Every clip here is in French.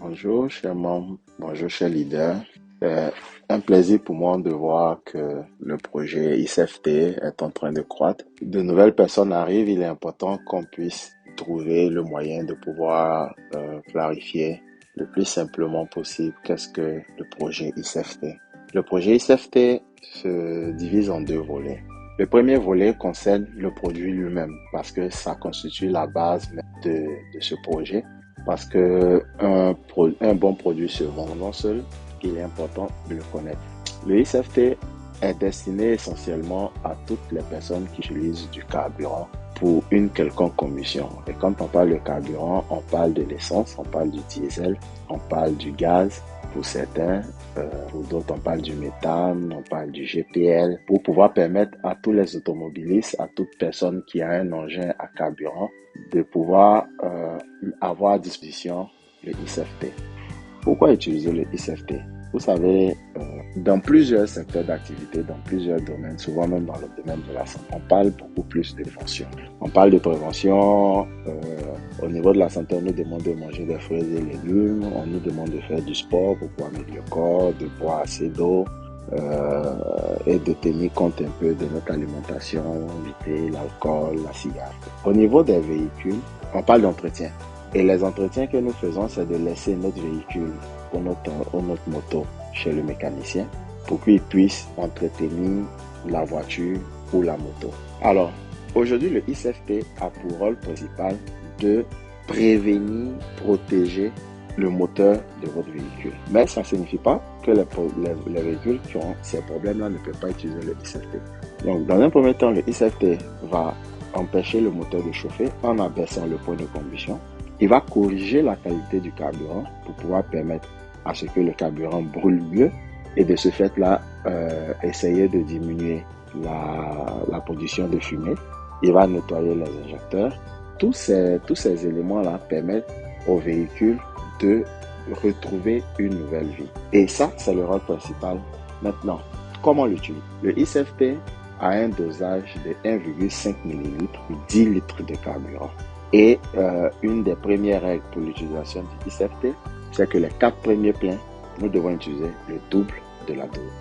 Bonjour, chers membres, bonjour, chers leaders. C'est un plaisir pour moi de voir que le projet ICFT est en train de croître. De nouvelles personnes arrivent, il est important qu'on puisse trouver le moyen de pouvoir clarifier le plus simplement possible qu'est-ce que le projet ICFT. Le projet ICFT se divise en deux volets. Le premier volet concerne le produit lui-même parce que ça constitue la base de ce projet. Parce que un bon produit se vendant seul, il est important de le connaître. Le ICFT est destiné essentiellement à toutes les personnes qui utilisent du carburant pour une quelconque combustion. Et quand on parle de carburant, on parle de l'essence, on parle du diesel, on parle du gaz pour certains, pour d'autres on parle du méthane, on parle du GPL, pour pouvoir permettre à tous les automobilistes, à toute personne qui a un engin à carburant, de pouvoir avoir à disposition le ICFT. Pourquoi utiliser le ICFT? Vous savez, dans plusieurs secteurs d'activité, dans plusieurs domaines, souvent même dans le domaine de la santé, on parle beaucoup plus de prévention. On parle de prévention, au niveau de la santé, on nous demande de manger des fruits et légumes, on nous demande de faire du sport pour pouvoir mettre le corps, de boire assez d'eau, et de tenir compte un peu de notre alimentation, éviter l'alcool, la cigarette. Au niveau des véhicules, on parle d'entretien. Et les entretiens que nous faisons, c'est de laisser notre véhicule ou notre moto chez le mécanicien pour qu'il puisse entretenir la voiture ou la moto. Alors, aujourd'hui, le ICFT a pour rôle principal de prévenir, protéger le moteur de votre véhicule. Mais ça ne signifie pas que les véhicules qui ont ces problèmes-là ne peuvent pas utiliser le ICFT. Donc, dans un premier temps, le ICFT va empêcher le moteur de chauffer en abaissant le point de combustion. Il va corriger la qualité du carburant pour pouvoir permettre à ce que le carburant brûle mieux et de ce fait-là, essayer de diminuer la production de fumée. Il va nettoyer les injecteurs. Tous ces éléments-là permettent au véhicule de retrouver une nouvelle vie. Et ça, c'est le rôle principal. Maintenant, comment l'utiliser? Le ICFT a un dosage de 1,5 ml pour 10 litres de carburant. Et une des premières règles pour l'utilisation du ICFT, c'est que les 4 premiers pleins, nous devons utiliser le double de la dose.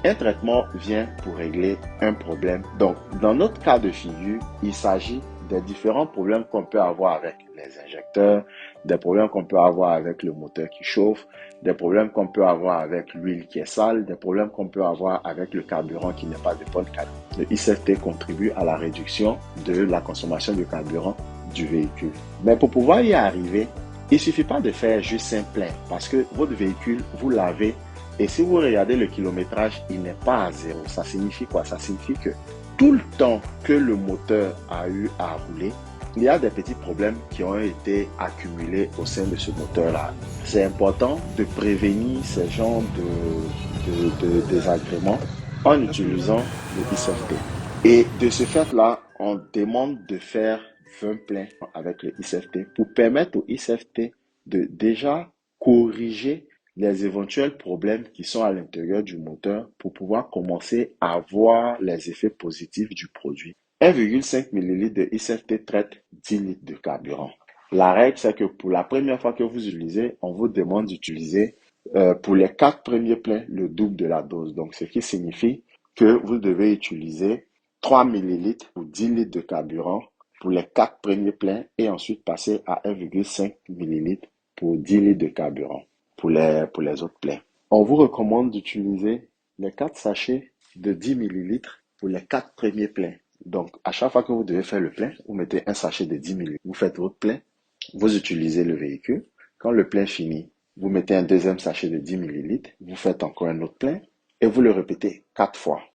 Un traitement vient pour régler un problème. Donc, dans notre cas de figure, il s'agit des différents problèmes qu'on peut avoir avec les injecteurs, des problèmes qu'on peut avoir avec le moteur qui chauffe, des problèmes qu'on peut avoir avec l'huile qui est sale, des problèmes qu'on peut avoir avec le carburant qui n'est pas de bonne qualité. Le ICFT contribue à la réduction de la consommation de carburant du véhicule. Mais pour pouvoir y arriver, il ne suffit pas de faire juste un plein parce que votre véhicule, vous l'avez et si vous regardez le kilométrage, il n'est pas à zéro. Ça signifie quoi? Ça signifie que tout le temps que le moteur a eu à rouler, il y a des petits problèmes qui ont été accumulés au sein de ce moteur-là. C'est important de prévenir ces genres de désagréments en utilisant le ICFT. Et de ce fait-là, on demande de faire 20 pleins avec le ICFT pour permettre au ICFT de déjà corriger les éventuels problèmes qui sont à l'intérieur du moteur pour pouvoir commencer à voir les effets positifs du produit. 1,5 ml de ICFT traite 10 litres de carburant. La règle, c'est que pour la première fois que vous utilisez, on vous demande d'utiliser pour les 4 premiers pleins le double de la dose. Donc, ce qui signifie que vous devez utiliser 3 ml pour 10 litres de carburant pour les 4 premiers pleins et ensuite passer à 1,5 ml pour 10 litres de carburant pour les autres pleins. On vous recommande d'utiliser les 4 sachets de 10 ml pour les 4 premiers pleins. Donc, à chaque fois que vous devez faire le plein, vous mettez un sachet de 10 ml. Vous faites votre plein, vous utilisez le véhicule. Quand le plein finit, vous mettez un deuxième sachet de 10 ml, vous faites encore un autre plein et vous le répétez 4 fois.